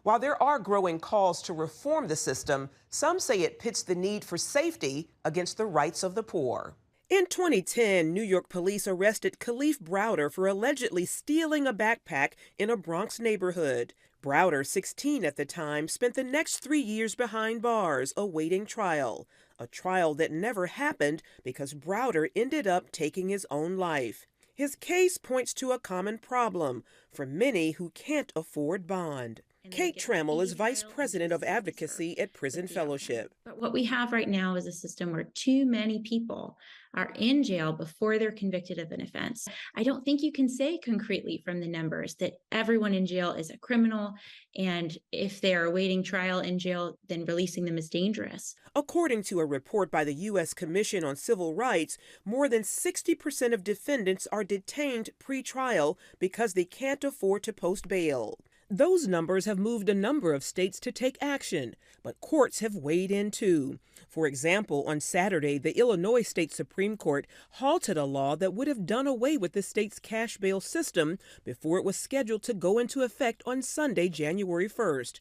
While there are growing calls to reform the system, some say it pits the need for safety against the rights of the poor. In 2010, New York police arrested Kalief Browder for allegedly stealing a backpack in a Bronx neighborhood. Browder, 16 at the time, spent the next 3 years behind bars awaiting trial. A trial that never happened because Browder ended up taking his own life. His case points to a common problem for many who can't afford bond. Kate Trammell is Vice President of Advocacy at Prison Fellowship. But what we have right now is a system where too many people are in jail before they're convicted of an offense. I don't think you can say concretely from the numbers that everyone in jail is a criminal, and if they're awaiting trial in jail, then releasing them is dangerous. According to a report by the U.S. Commission on Civil Rights, more than 60% of defendants are detained pre-trial because they can't afford to post bail. Those numbers have moved a number of states to take action, but courts have weighed in too. For example, on Saturday, the Illinois State Supreme Court halted a law that would have done away with the state's cash bail system before it was scheduled to go into effect on Sunday, January 1st.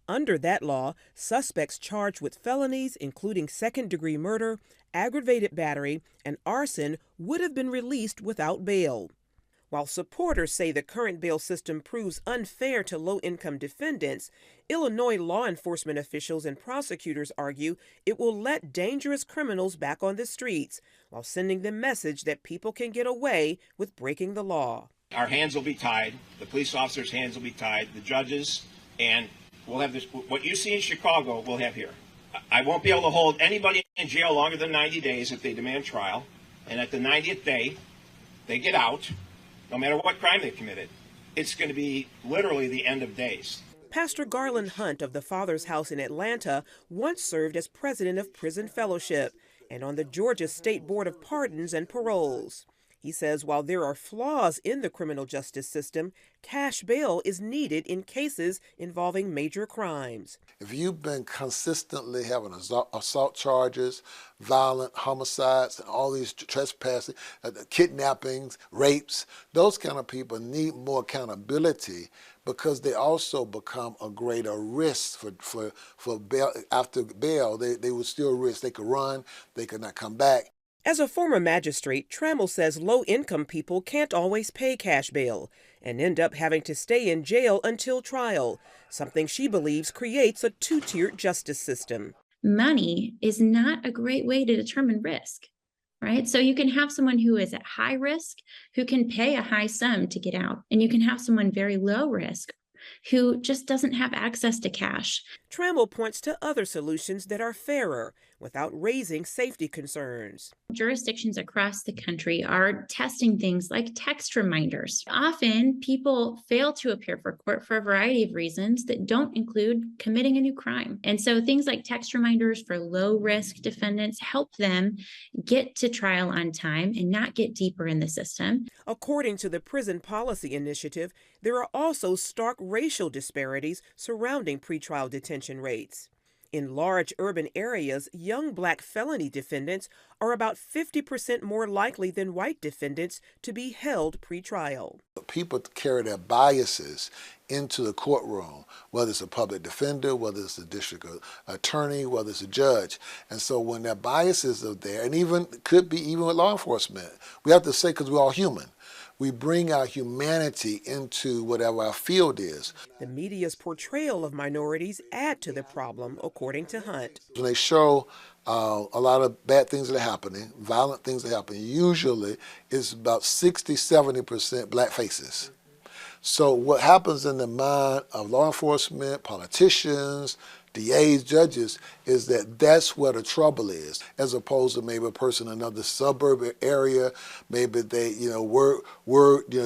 Under that law, suspects charged with felonies, including second-degree murder, aggravated battery, and arson, would have been released without bail. While supporters say the current bail system proves unfair to low-income defendants, Illinois law enforcement officials and prosecutors argue it will let dangerous criminals back on the streets, while sending the message that people can get away with breaking the law. Our hands will be tied, the police officers' hands will be tied, the judges, and we'll have this, what you see in Chicago, we'll have here. I won't be able to hold anybody in jail longer than 90 days if they demand trial, and at the 90th day, they get out. No matter what crime they committed, it's going to be literally the end of days. Pastor Garland Hunt of the Father's House in Atlanta once served as president of Prison Fellowship and on the Georgia State Board of Pardons and Paroles. He says while there are flaws in the criminal justice system, cash bail is needed in cases involving major crimes. If you've been consistently having assault charges, violent homicides, and all these trespassing, kidnappings, rapes, those kind of people need more accountability because they also become a greater risk for bail. After bail, they would still risk. They could run, they could not come back. As a former magistrate, Trammell says low-income people can't always pay cash bail and end up having to stay in jail until trial, something she believes creates a two-tiered justice system. Money is not a great way to determine risk, right? So you can have someone who is at high risk who can pay a high sum to get out, and you can have someone very low risk who just doesn't have access to cash. Trammell points to other solutions that are fairer without raising safety concerns. Jurisdictions across the country are testing things like text reminders. Often people fail to appear for court for a variety of reasons that don't include committing a new crime. And so things like text reminders for low-risk defendants help them get to trial on time and not get deeper in the system. According to the Prison Policy Initiative, there are also stark racial disparities surrounding pretrial detention rates. In large urban areas, young black felony defendants are about 50% more likely than white defendants to be held pretrial. People carry their biases into the courtroom, whether it's a public defender, whether it's a district attorney, whether it's a judge. And so when their biases are there, and even could be even with law enforcement, we have to say, because we're all human, we bring our humanity into whatever our field is. The media's portrayal of minorities add to the problem, according to Hunt. When they show a lot of bad things that are happening, violent things that happen, usually it's about 60–70% black faces. So what happens in the mind of law enforcement, politicians, DAs, judges, is that that's where the trouble is, as opposed to maybe a person in another suburb area, maybe they, were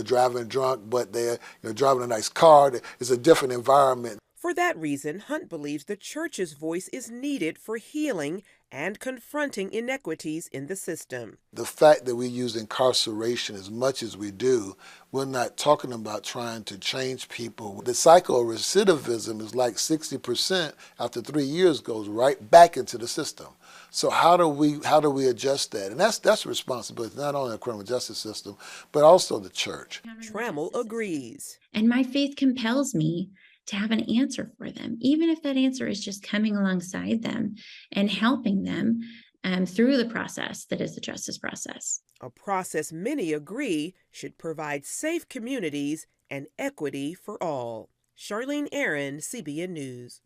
driving drunk, but they're driving a nice car. It's a different environment. For that reason, Hunt believes the church's voice is needed for healing and confronting inequities in the system. The fact that we use incarceration as much as we do, we're not talking about trying to change people. The cycle of recidivism is like 60% after 3 years goes right back into the system. So how do we adjust that? And that's responsibility, not only the criminal justice system, but also the church. Trammell agrees. And my faith compels me to have an answer for them, even if that answer is just coming alongside them and helping them through the process that is the justice process. A process many agree should provide safe communities and equity for all. Charlene Aaron, CBN News.